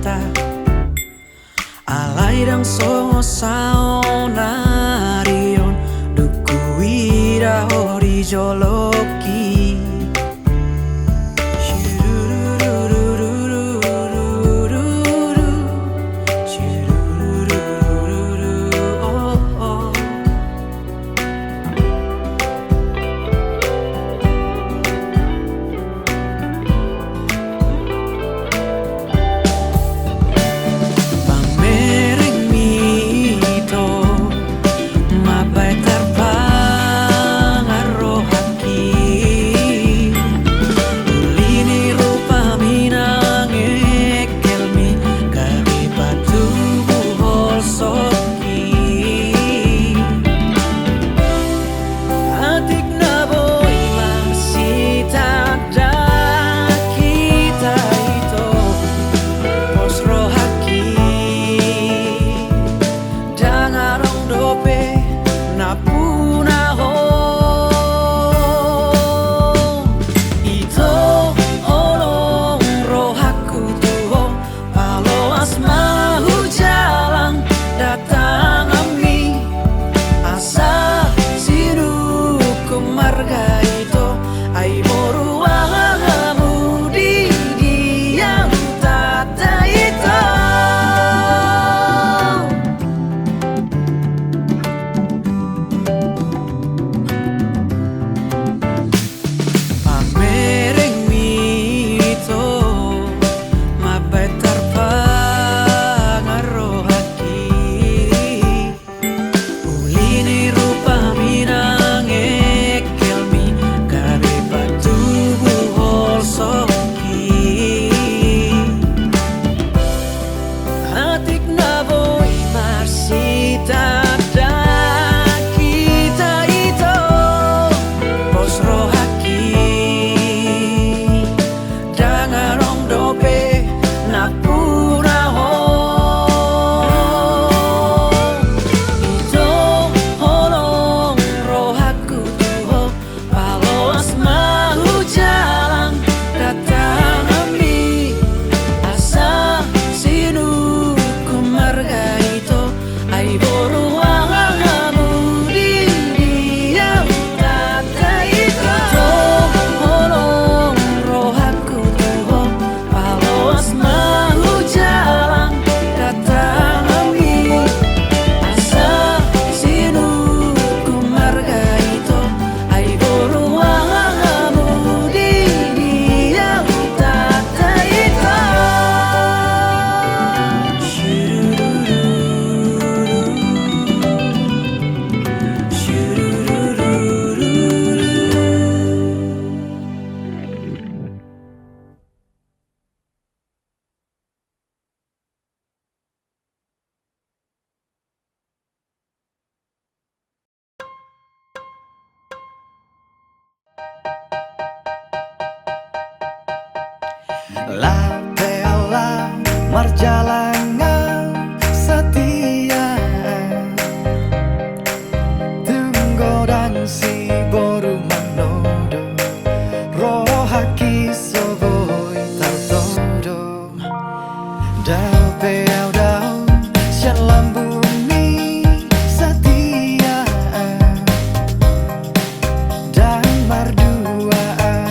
ta alai dang songo saonarion duku ira hori joloki. La bella marjalangan setia Tunggodang si boru manodo Rohaki soboi tartodo Dau peau dau sian lambuni setia Dan marduaan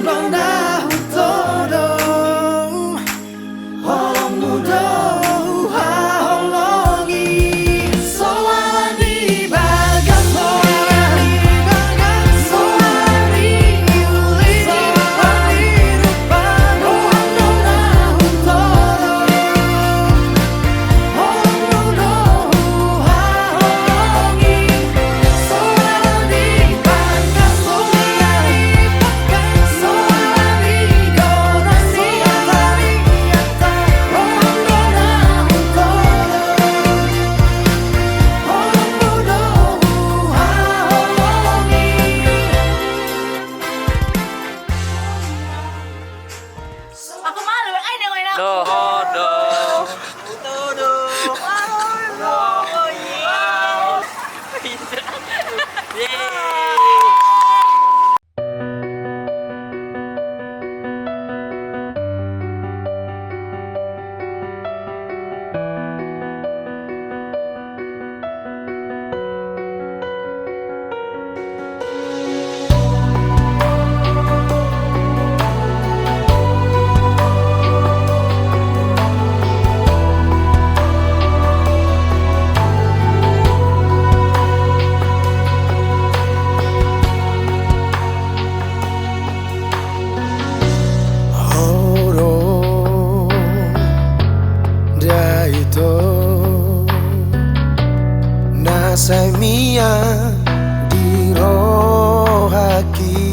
Lona todo Holong mudo Holongi Soalani bagas Soalani uli Soalani rupa Lona todo Holong mudo Holongi Soalani bagas Soalani dona Soalani Holong lona todo Holong mudo Holongi Aku malu, ay nangoy na. Todo. Todo. Oh, yeah. Horo daito nasai mia di rohaki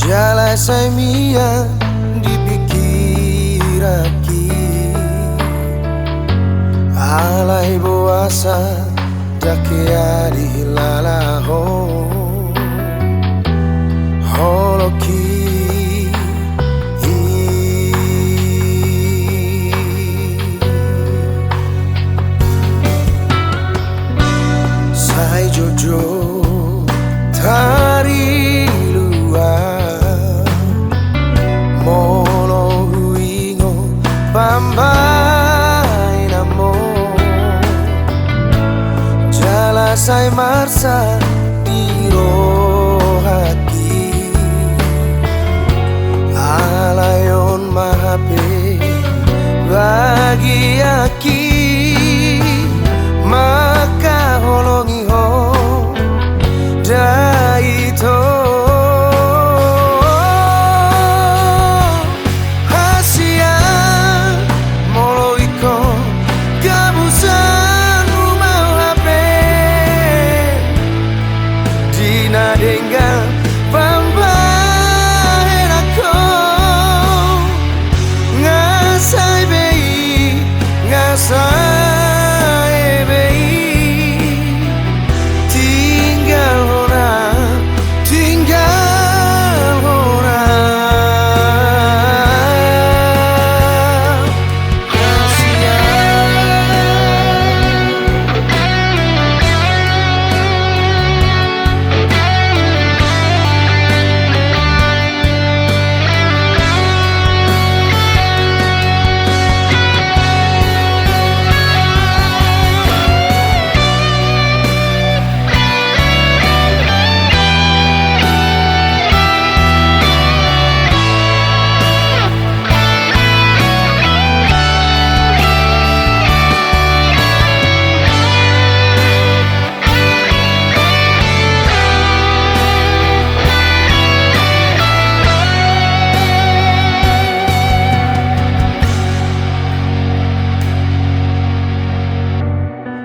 jala sai mia di pikiraki alai boasa dakia di lalaho holoki sai jojo tari luar molo huingo bambai namo jala sai marsa di rohaki alayon mahape bagi aki maka holongi ho daito hasia moloiko gabusan rumah hape dina dengan pambaherako ngasai bei ngasai bei tinggal orang Asia.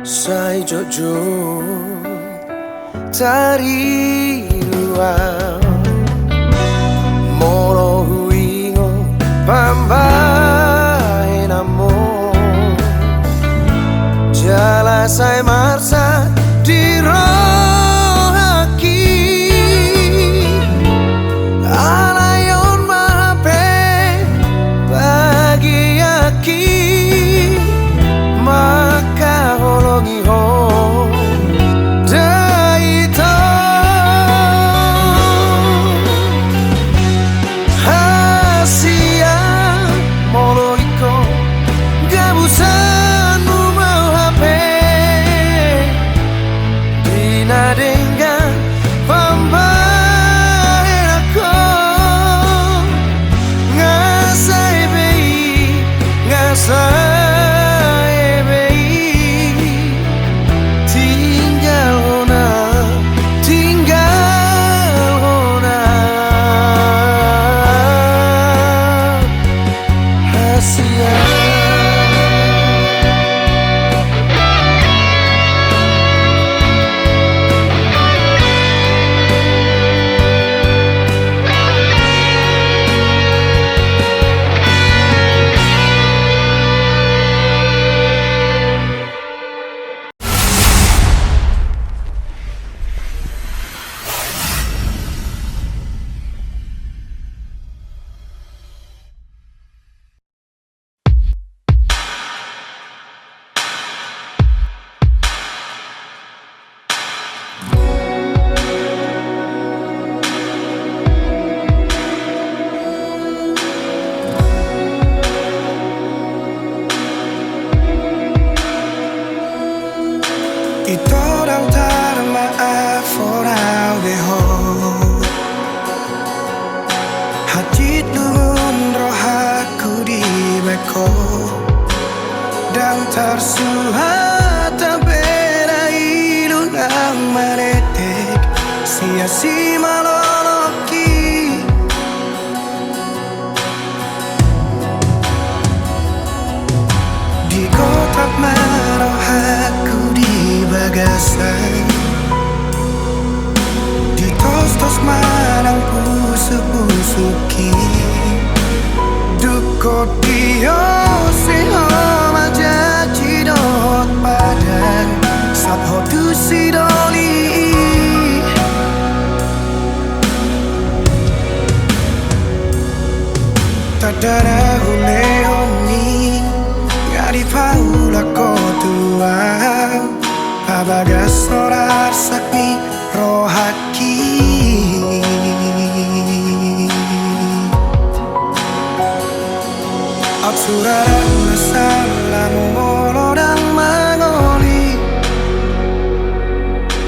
Sai jojo tari luar moro huingo pambai namo jala sai marsa di rohaki alayon mahape bagi aki maka holongi ho daito hasia moloiko gabusan rumah hape tersuhata beda ilunang manetek sia-sia maloloki di kotak maroh aku di bagasan di tos-tos manang pusu-pusuki dukot dio seho majaji dot badan sabho tu sidoli tadara hulehoni ngari paula kotua pabagas sorar sakmi rohaki Atsurara masalah molodang mangoli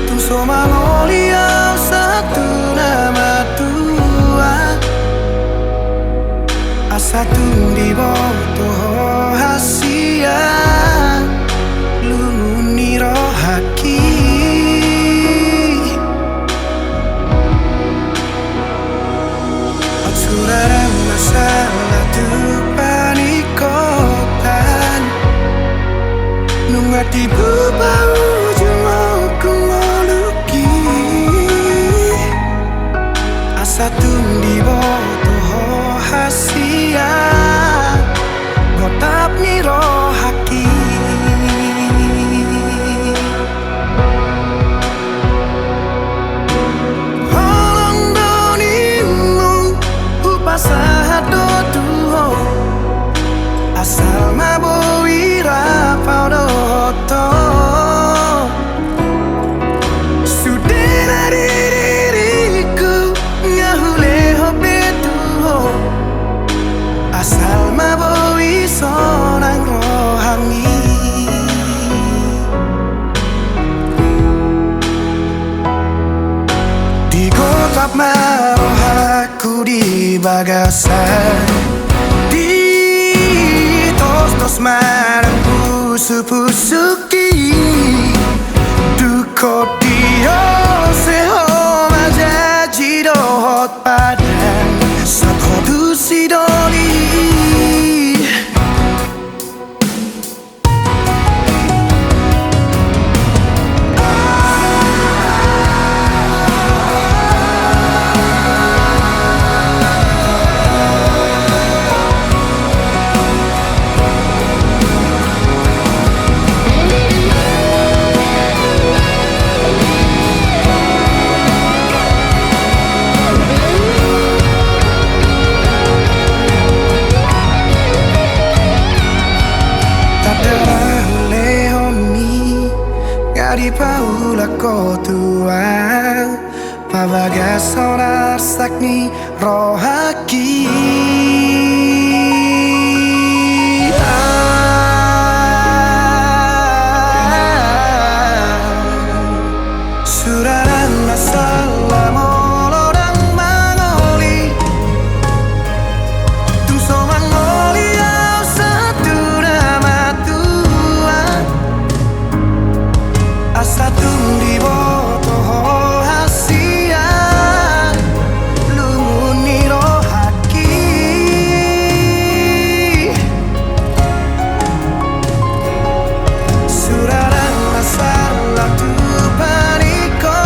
Tungso mangoli au satu nama tua Asatu di boto hasia Lumuni rohaki Atsurara masalah Nungati bubau jumau kumoluki Asa tundi boto hasia Gotap ni rohaki Holong donimu upasahat do tuho Asal maboi rapau doto Sudah diriku ngahuleho betuho Asal maboi sonang rohami Di gotap maroh aku di bagasan Tos marang pusu-pusuki Dukot dio seho majaji dohot padan Sabho tu sidoli Di paula kotua Pabagas sonar sakni rohaki Suraran masalah molodang mangoli Tungso mangoli au satu nama tua Asatu di boto hasia lumuni rohaki Suraran masalah tu paniko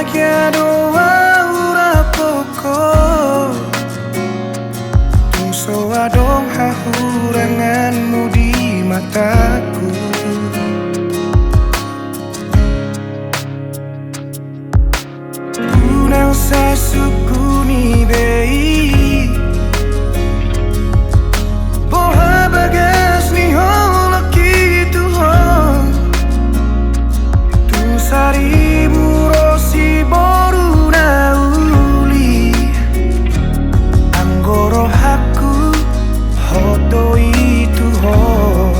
bahagia doa ura pokok Tungso adong hahuranganmu di mataku Unang sa sukuni bei Boha bagas ni holok itu hong Tung saribu rosi boru nauli Anggoro haku hoto itu hong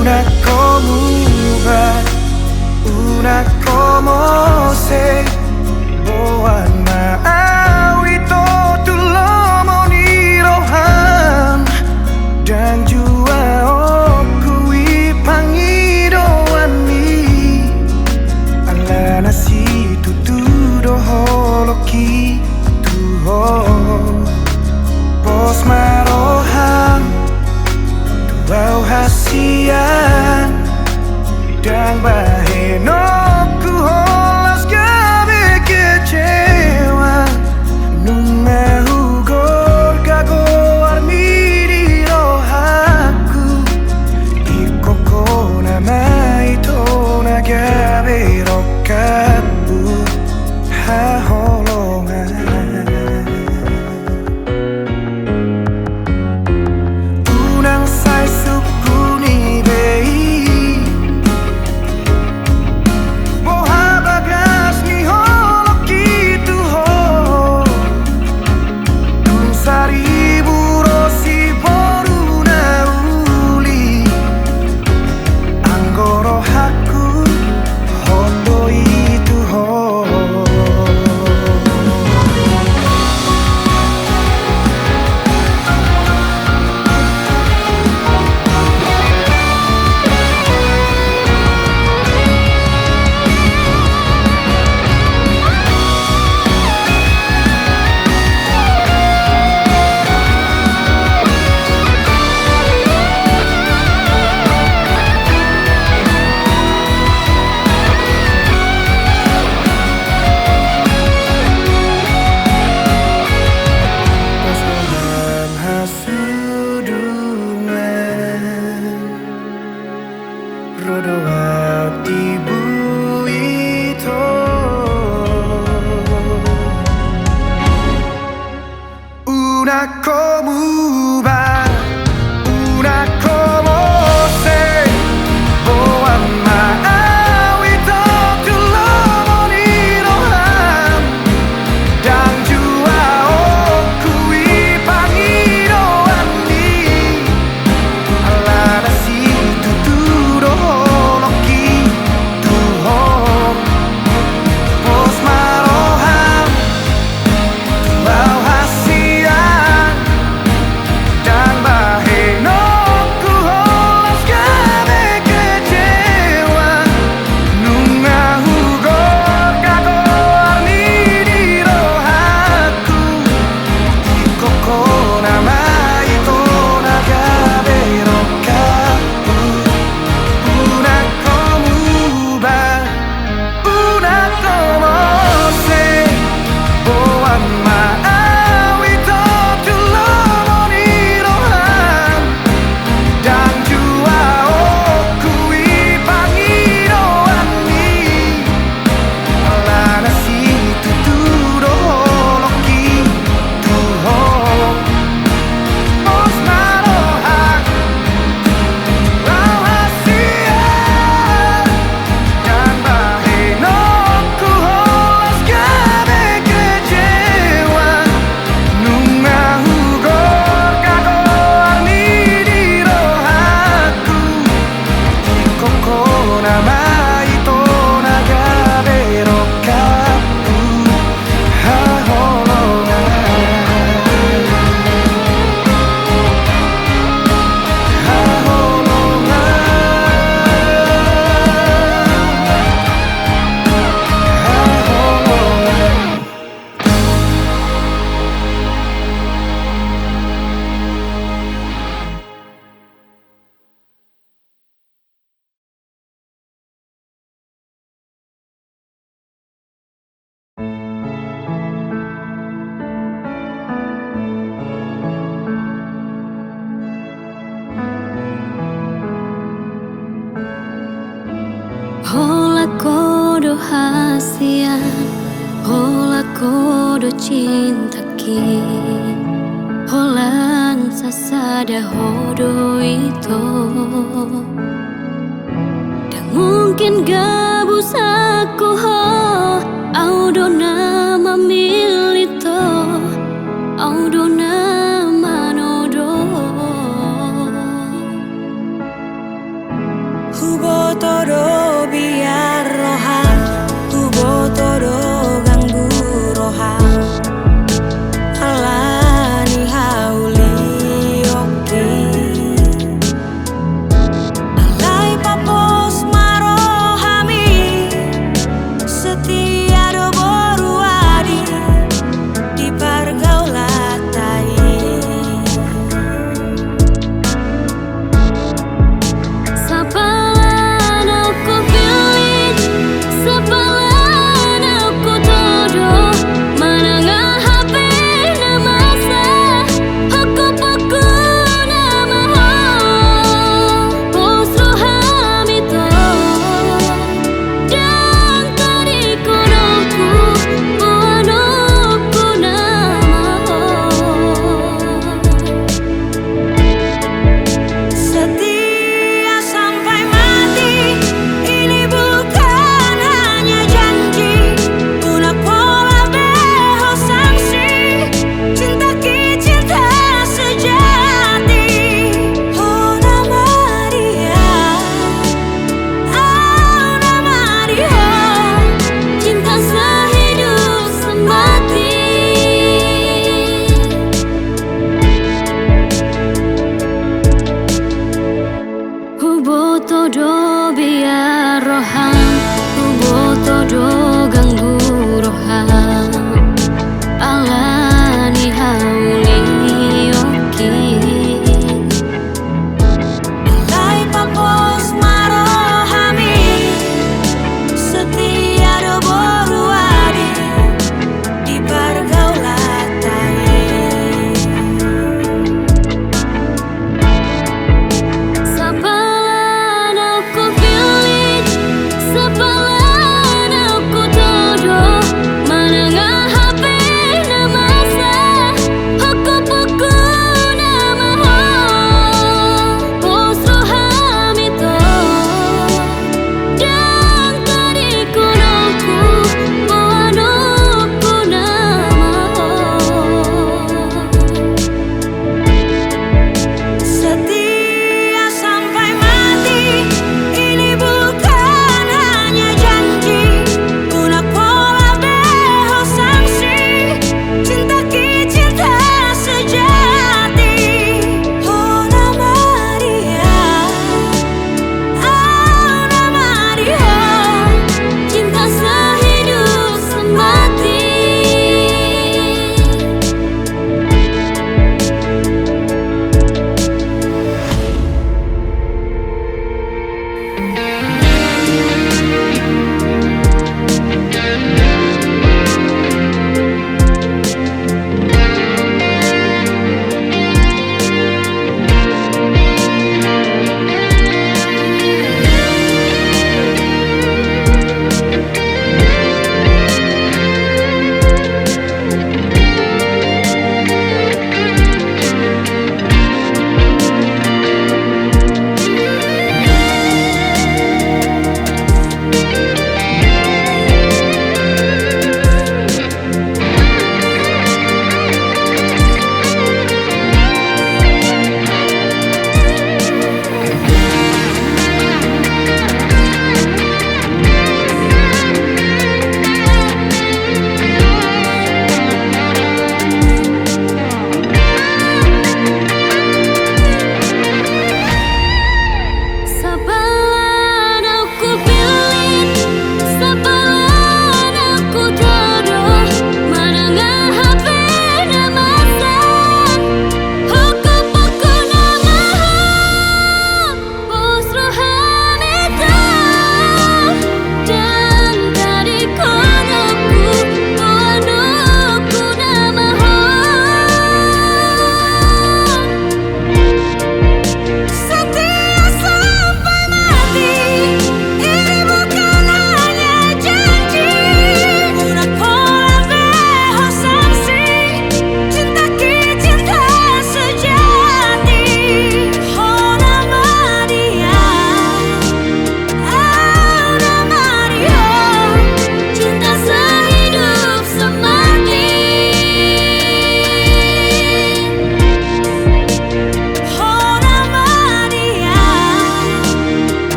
Una como va Una como se boan maawi to tulomo ni rohan dan jua oku ipangidoan ni ala nasi tutudo holoki tuho pos marohan tuau hasian dan bahenoku holas gabe kecewa Nunga hugor gago armiri rohaku Ikoko nama itu nagabe rokabu haholongan Unang sai sukuni bei Una como va, una como se boan maawi to tulomo ni rohan dan jua oku ipangidoan ni ala nasi tuturo holoki tuho pos marohan tuau hasian Hola kodo hasian, hola kodo cinta ki, holan sasada hodo itu. Dan mungkin gabus aku ho, audo nama milito, audo nama nodo. Hubo todo biar rohan, hubo todo ganggu rohan. Alani hauli oki, alai papos marohami, setia do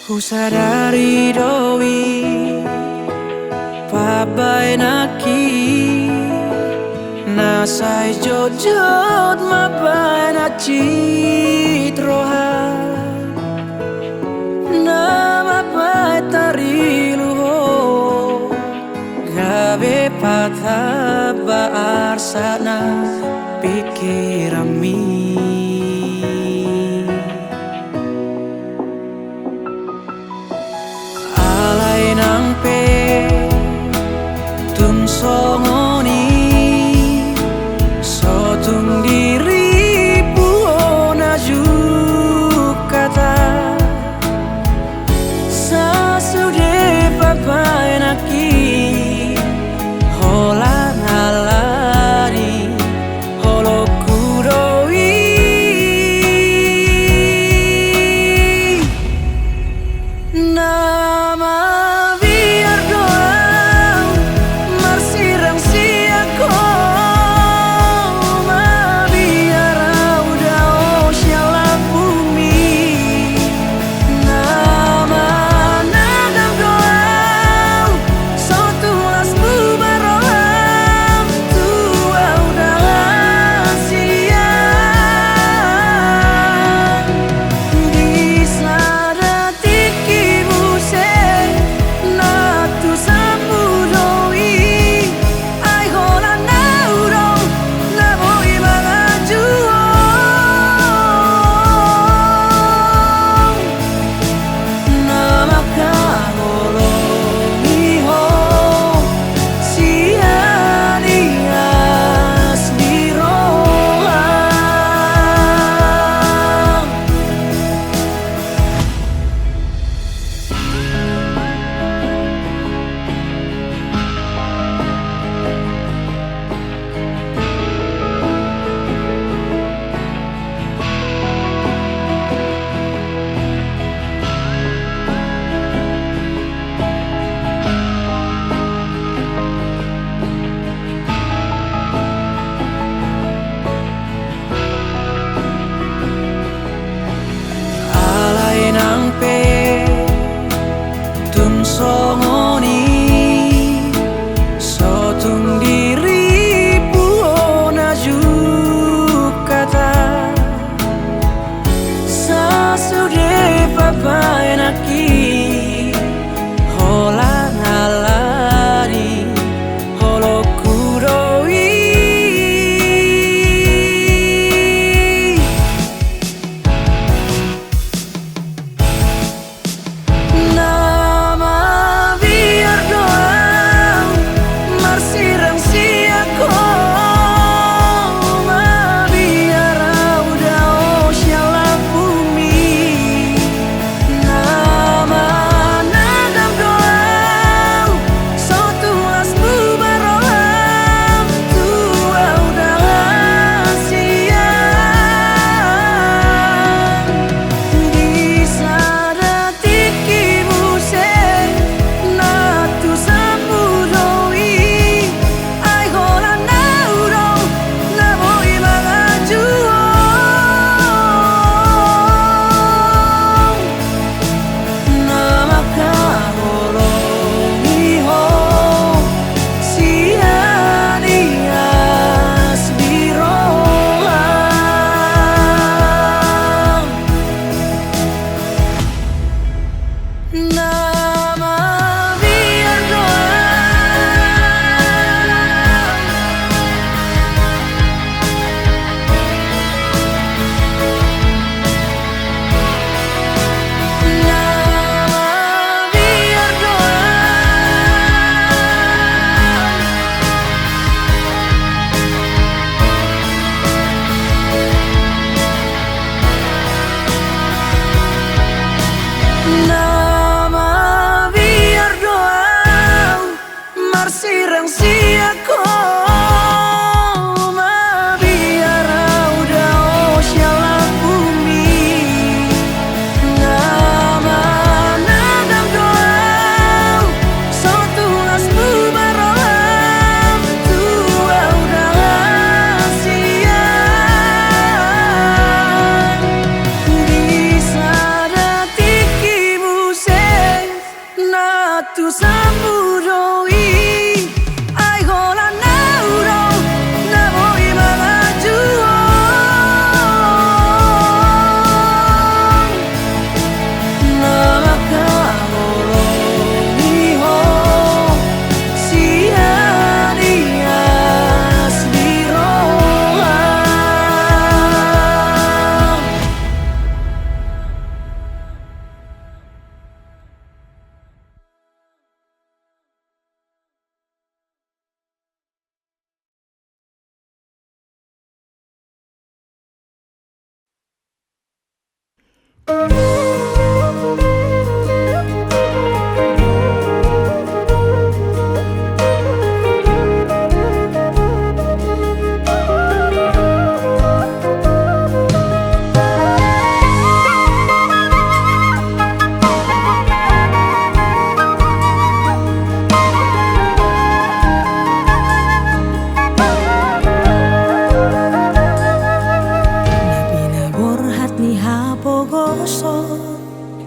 Ku sadari doi pabai naki nasai jojot mabai na citroha nama pai tariluho gabe patah baar sana pikirami. Nang pe tung songoni sotung diri puona jukata sasude papai naki hola ngalani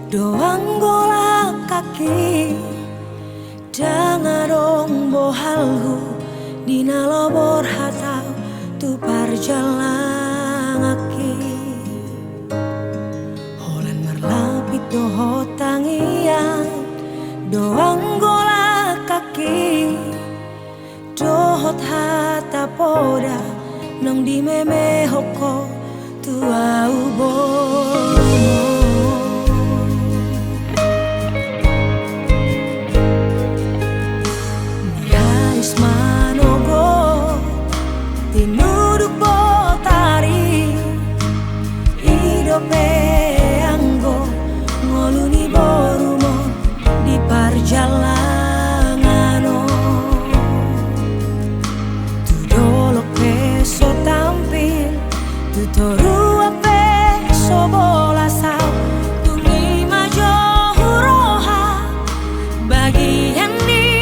Doang golak kaki Dangarong bohalhu Dina lobor hatau tu parjalang aki Holan merlapit doho tangian Doang golak kaki Dohot hata poda Nong di meme hoko tu au bono Tinuduk botari Idope anggo ngoluni borumo di parjalangano Tu dolok peso tampil Tu toru peso bola sao Tu ngima johuroha bagian di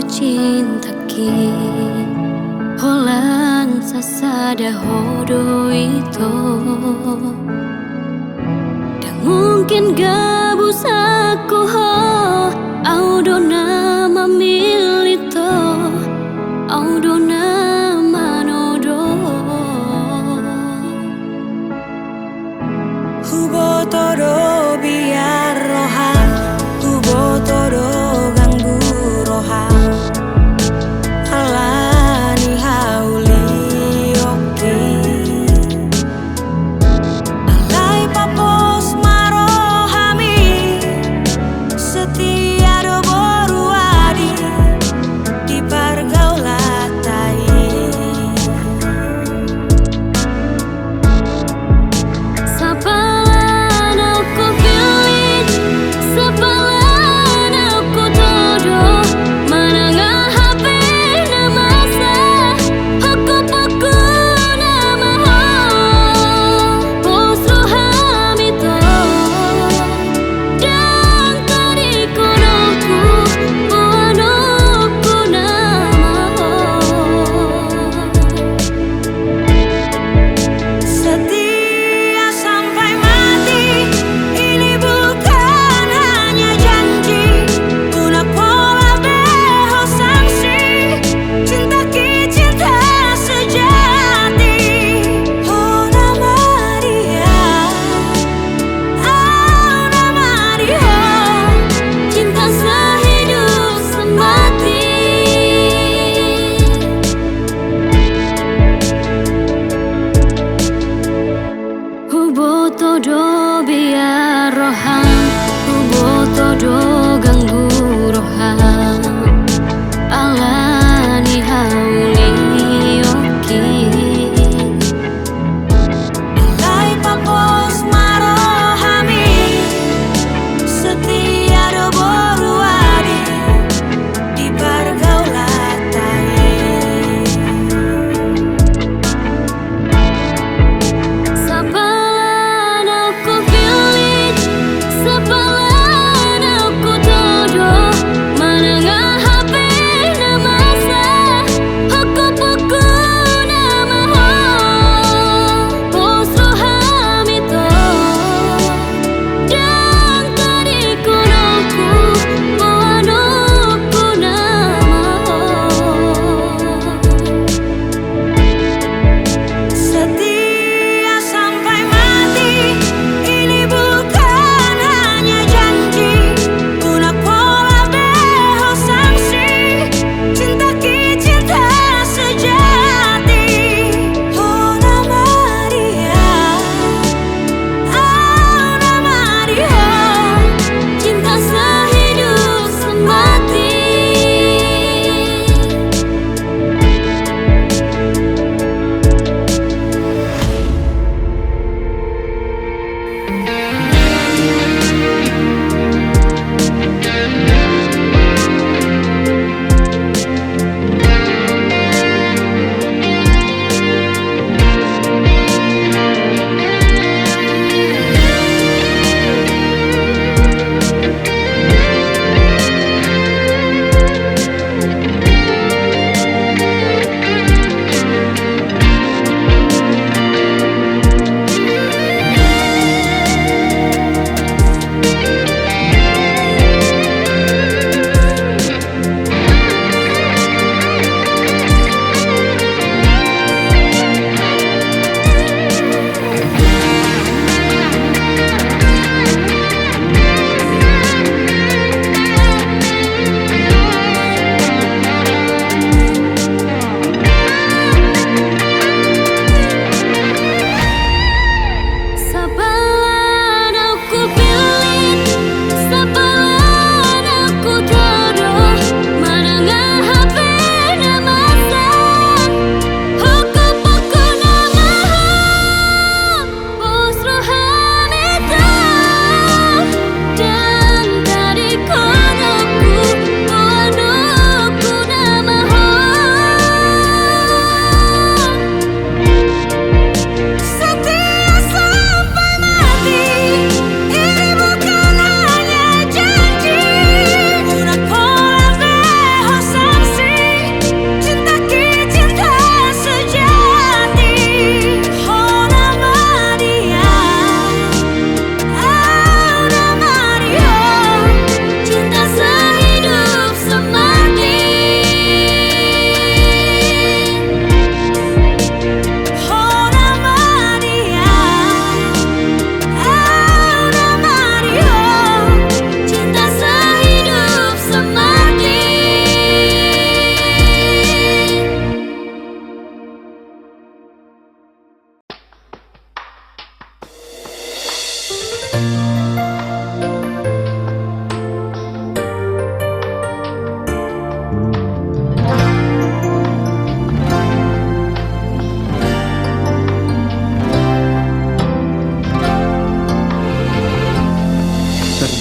cintaki Holang sasada hodo itu Dan mungkin gak busaku ho Audo nama milito Audo nama nodo Hubo todo biar roha Hubo todo ganggu roha Alani hauli oke Alai papos marohami Setia do boru adi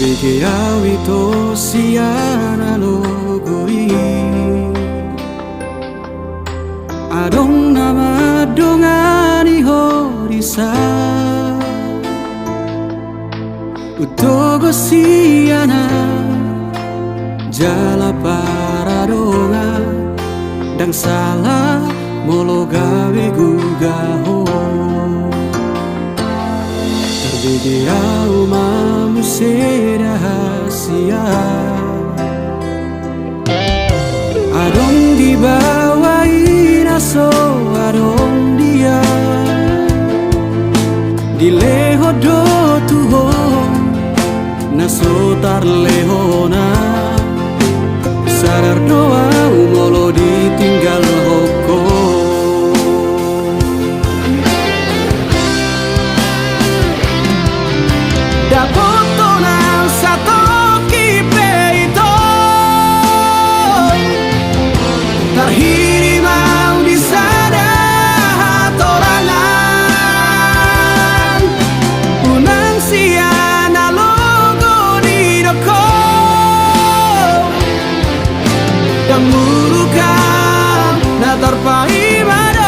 Terbege awito siana logoi Adong nama dongani horisa Utogo siana jala paradonga Dang salah molo gawe gugaho Terbege au mamu rahasia Adong dibawain aso adong dia Dileho do tuho naso tar lehona Sadar doa umolo ditinggal hoko Dapoto nang satu kipe itu Terhiri mau di sana hatorangan Unang siana logo di doko Dan murukan na terpai mado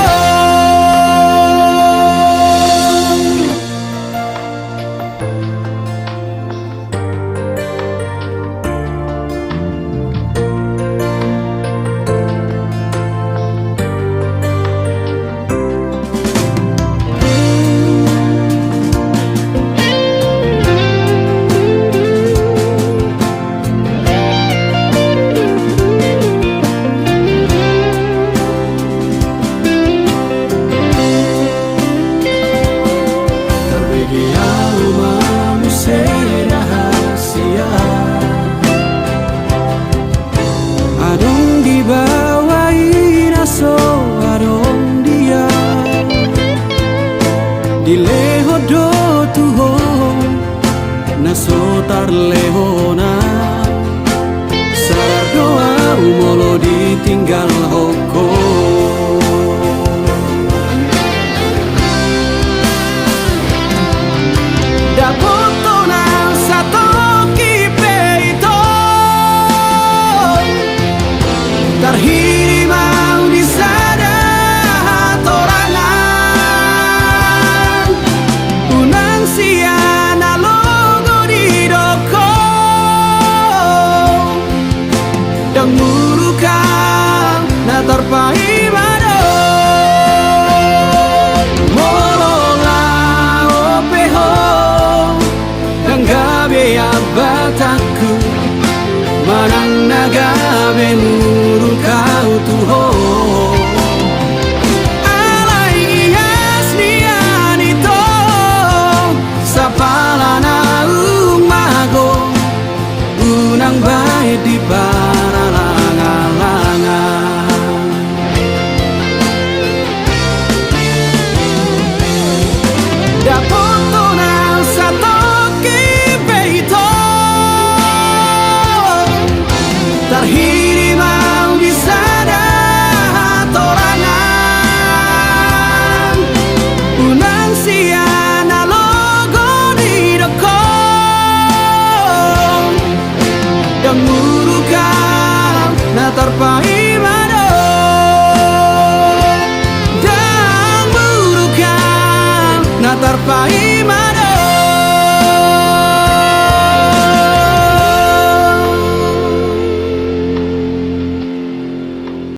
Adong dibawain aso adong dia Dileho do tuho naso tar lehona Sadar doa umolo ditinggal hoko Dapoto nang satu kipe itu Terhiri